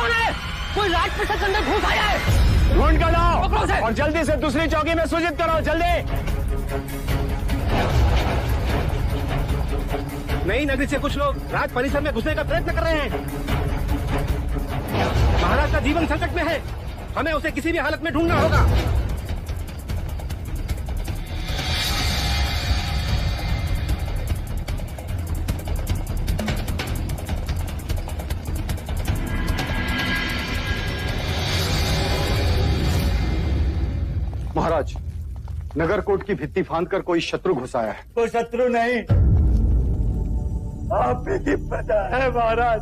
कौन है? कोई राजप्रसाद के अंदर घुस आया है। ढूंढ कर लाओ पकड़ो उसे। और जल्दी से दूसरी चौकी में सूचित करो, जल्दी। नई नगरी से कुछ लोग राज परिसर में घुसने का प्रयत्न कर रहे हैं। महाराज का जीवन संकट में है, हमें उसे किसी भी हालत में ढूंढना होगा। महाराज, नगरकोट की भित्ति फांदकर कोई शत्रु घुस आया है। वो शत्रु नहीं, आप ही की प्रजा है महाराज।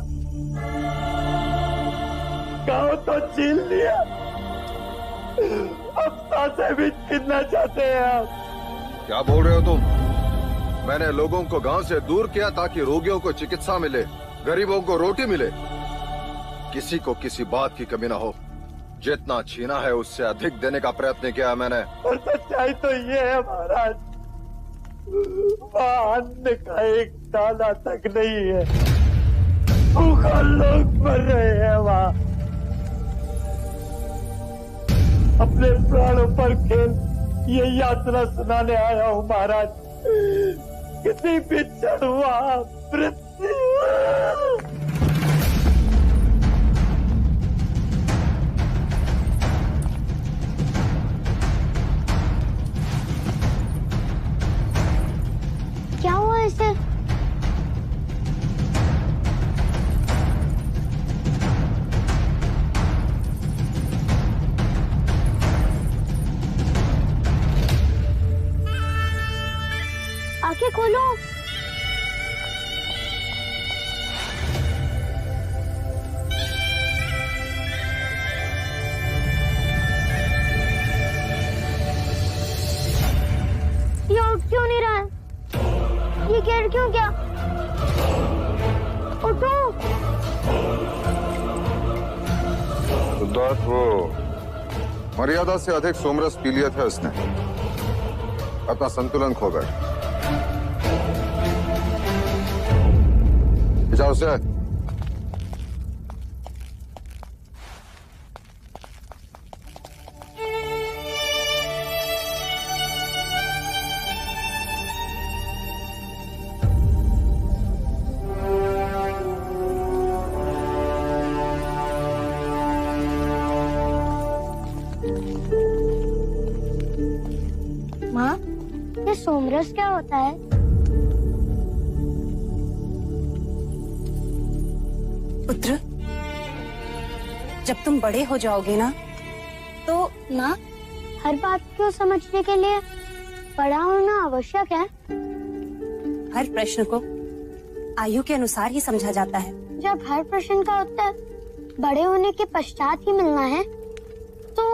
गांव तो छीन लिया, अब सांसें भी छीनना चाहते हैं आप। क्या बोल रहे हो तुम? मैंने लोगों को गांव से दूर किया ताकि रोगियों को चिकित्सा मिले, गरीबों को रोटी मिले, किसी को किसी बात की कमी ना हो। जितना छीना है उससे अधिक देने का प्रयत्न किया मैंने। और सच्चाई तो ये है महाराज, वहाँ अन्न का एक दाना तक नहीं है, भूखा लोग मर रहे हैं वहाँ। अपने प्राणों पर खेल ये यात्रा सुनाने आया हूँ महाराज। किसी भी क्षण वहाँ मृत्यु। क्या हुआ इसे? आंखें खोलो। ये उठ क्यों नहीं रहा है? ये गिर क्यों गया? उठो। सिद्धार्थ, वो मर्यादा से अधिक सोमरस पी लिया था इसने, अपना संतुलन खो गया। जाओ उसे। माँ, ये सोमरस क्या होता है? पुत्र, जब तुम बड़े हो जाओगे ना तो माँ, हर बात को समझने के लिए बड़ा होना आवश्यक है। हर प्रश्न को आयु के अनुसार ही समझा जाता है। जब हर प्रश्न का उत्तर बड़े होने के पश्चात ही मिलना है, तो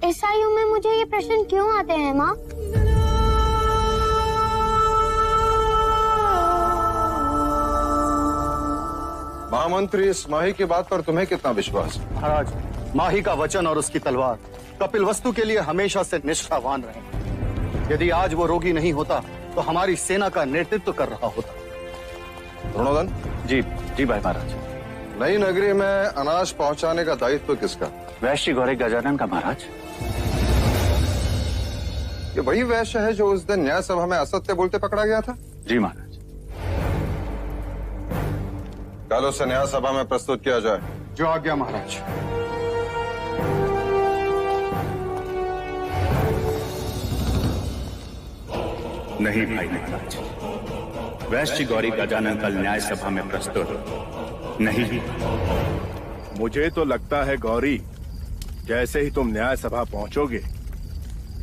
इस आयु में मुझे ये प्रश्न क्यों आते हैं माँ? महामंत्री, इस माही की बात पर तुम्हें कितना विश्वास है? महाराज, माही का वचन और उसकी तलवार कपिलवस्तु के लिए हमेशा से निष्ठावान रहे। यदि आज वो रोगी नहीं होता तो हमारी सेना का नेतृत्व कर रहा होता। द्रोणोदन। जी जी भाई महाराज। नई नगरी में अनाज पहुंचाने का दायित्व किसका? वैश्य गौरी गजानन का महाराज। ये वही वैश्य है जो उस दिन न्याय सभा में असत्य बोलते पकड़ा गया था? जी महाराज। कल उसे न्याय सभा में प्रस्तुत किया जाए। जो आज्ञा महाराज। नहीं भाई महाराज, वैश्य गौरी गजानन कल न्याय सभा में प्रस्तुत नहीं। मुझे तो लगता है गौरी, जैसे ही तुम न्याय सभा पहुंचोगे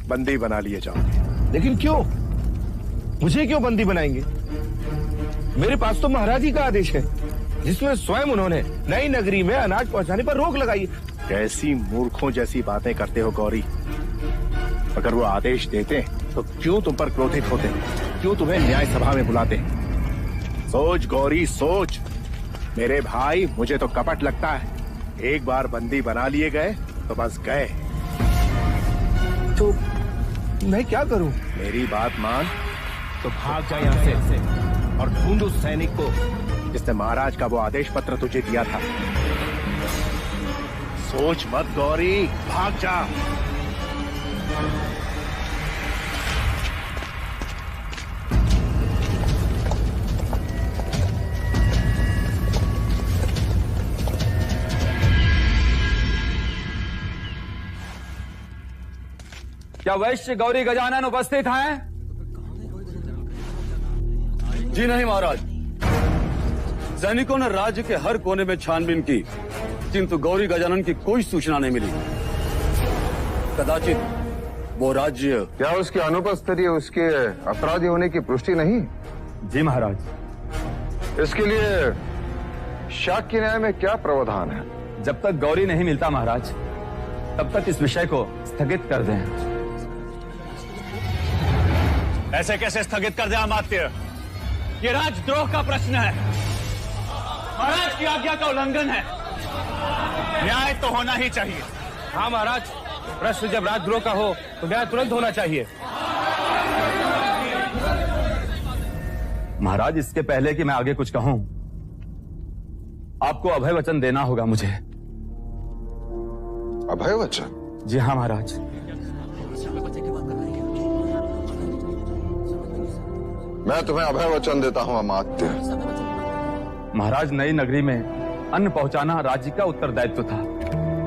बंदी बना लिए जाओगे। लेकिन क्यों? मुझे क्यों बंदी बनाएंगे? मेरे पास तो महाराज ही का आदेश है, जिसमें स्वयं उन्होंने नई नगरी में अनाज पहुंचाने पर रोक लगाई। कैसी मूर्खों जैसी बातें करते हो गौरी। अगर वो आदेश देते तो क्यों तुम पर क्रोधित होते, क्यों तुम्हें न्याय सभा में बुलाते? सोच गौरी सोच। मेरे भाई, मुझे तो कपट लगता है। एक बार बंदी बना लिए गए तो बस गए। तो मैं क्या करूं? मेरी बात मान तो भाग जा यहाँ से और ढूंढ उस सैनिक को जिसने महाराज का वो आदेश पत्र तुझे दिया था। सोच मत गौरी, भाग जा। क्या वैश्य गौरी गजानन उपस्थित हैं? जी नहीं महाराज। सैनिकों ने राज्य के हर कोने में छानबीन की, किंतु गौरी गजानन की कोई सूचना नहीं मिली। कदाचित वो राज्य। क्या उसकी अनुपस्थिति उसके अपराधी होने की पुष्टि नहीं? जी महाराज। इसके लिए शाक्य न्याय में क्या प्रावधान है? जब तक गौरी नहीं मिलता महाराज, तब तक इस विषय को स्थगित कर दें। ऐसे कैसे स्थगित कर दे अमात्य? ये राजद्रोह का प्रश्न है, महाराज की आज्ञा का उल्लंघन है। न्याय तो होना ही चाहिए। हाँ महाराज, प्रश्न जब राजद्रोह का हो तो न्याय तुरंत होना चाहिए। महाराज, इसके पहले कि मैं आगे कुछ कहूं, आपको अभय वचन देना होगा मुझे। अभय वचन? जी हाँ महाराज। मैं तुम्हें अभय वचन देता हूं अमात्य। महाराज, नई नगरी में अन्न पहुंचाना राज्य का उत्तरदायित्व था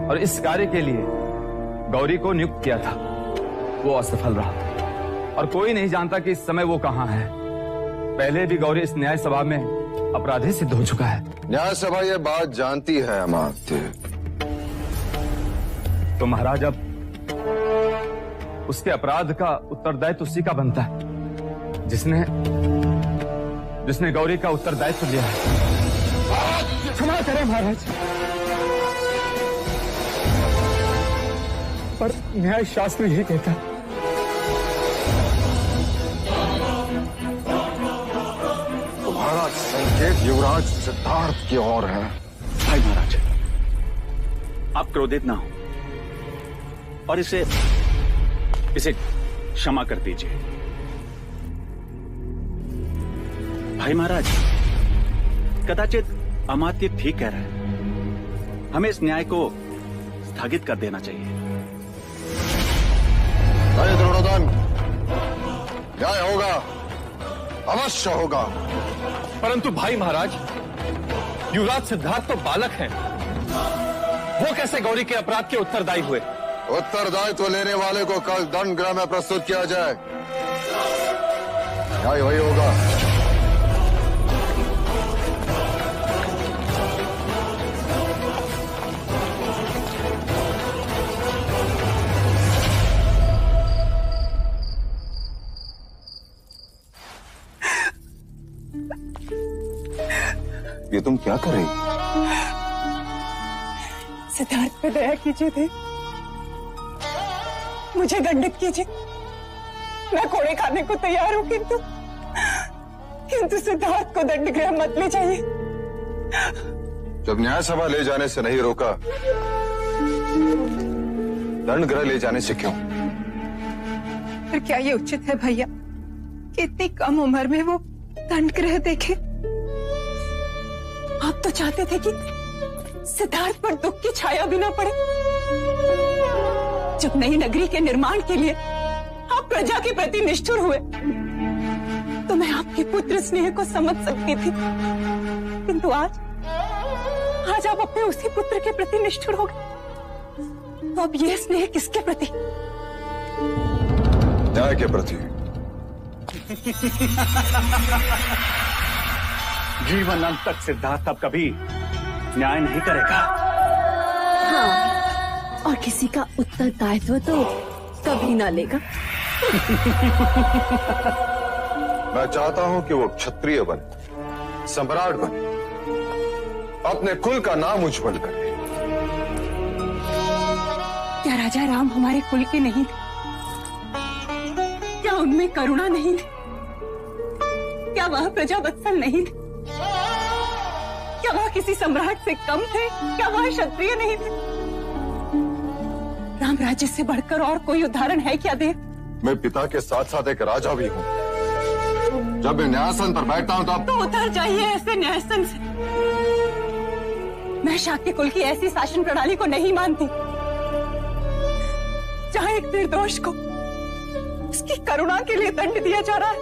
और इस कार्य के लिए गौरी को नियुक्त किया था। वो असफल रहा और कोई नहीं जानता कि इस समय वो कहाँ है। पहले भी गौरी इस न्याय सभा में अपराधी सिद्ध हो चुका है। न्याय सभा ये बात जानती है अमात्य। तो महाराज, अब उसके अपराध का उत्तरदायित्व उसी का बनता है जिसने गौरी का उत्तरदायित्व लिया है। क्षमा करें महाराज, पर न्याय शास्त्र यही कहता है। तुम्हारा संकेत युवराज सिद्धार्थ की ओर है। भाई महाराज, आप क्रोधित ना हो और इसे क्षमा कर दीजिए। भाई महाराज, कदाचित अमात्य ठीक कह रहा है। हमें इस न्याय को स्थगित कर देना चाहिए। अरे द्रोणोदन, न्याय होगा, अवश्य होगा। परंतु भाई महाराज, युवराज सिद्धार्थ तो बालक हैं। वो कैसे गौरी के अपराध के उत्तरदायी हुए? उत्तरदायित्व लेने वाले को कल दंड गृह में प्रस्तुत किया जाए। न्याय वही होगा। ये तुम क्या कर रही? सिद्धार्थ पे दया कीजिए थे, मुझे दंडित कीजिए। मैं कोड़े खाने को तैयार हूं, किंतु सिद्धार्थ को दंड गृह मत ले जाइए। जब न्याय सभा ले जाने से नहीं रोका, दंड गृह ले जाने से क्यों? फिर क्या ये उचित है भैया कि इतनी कम उम्र में वो दंड गृह देखे? आप तो चाहते थे कि सिद्धार्थ पर दुख की छाया भी ना पड़े। जब नई नगरी के निर्माण के लिए आप प्रजा के प्रति निष्ठुर हुए, तो मैं आपके पुत्र स्नेह को समझ सकती थी, किंतु आज आप अपने उसी पुत्र के प्रति निष्ठुर हो गए। तो अब यह स्नेह किसके प्रति? न्याय के प्रति। जीवन अंत तक सिद्धार्थ अब कभी न्याय नहीं करेगा। हाँ, और किसी का उत्तरदायित्व तो कभी ना लेगा। मैं चाहता हूं कि वो क्षत्रिय बने, सम्राट बने, अपने कुल का नाम उज्जवल करे। क्या राजा राम हमारे कुल के नहीं थे? क्या उनमें करुणा नहीं थी? क्या वह प्रजा वत्सल नहीं थे? क्या वह किसी सम्राट से कम थे? क्या वह क्षत्रिय नहीं थे? राम राज्य से बढ़कर और कोई उदाहरण है क्या देव? मैं पिता के साथ साथ एक राजा भी हूं। जब मैं न्यायासन पर बैठता हूं तो उतर जाइए ऐसे न्यायासन से। मैं शाक्य कुल की ऐसी शासन प्रणाली को नहीं मानती जहां एक निर्दोष को उसकी करुणा के लिए दंड दिया जा रहा है।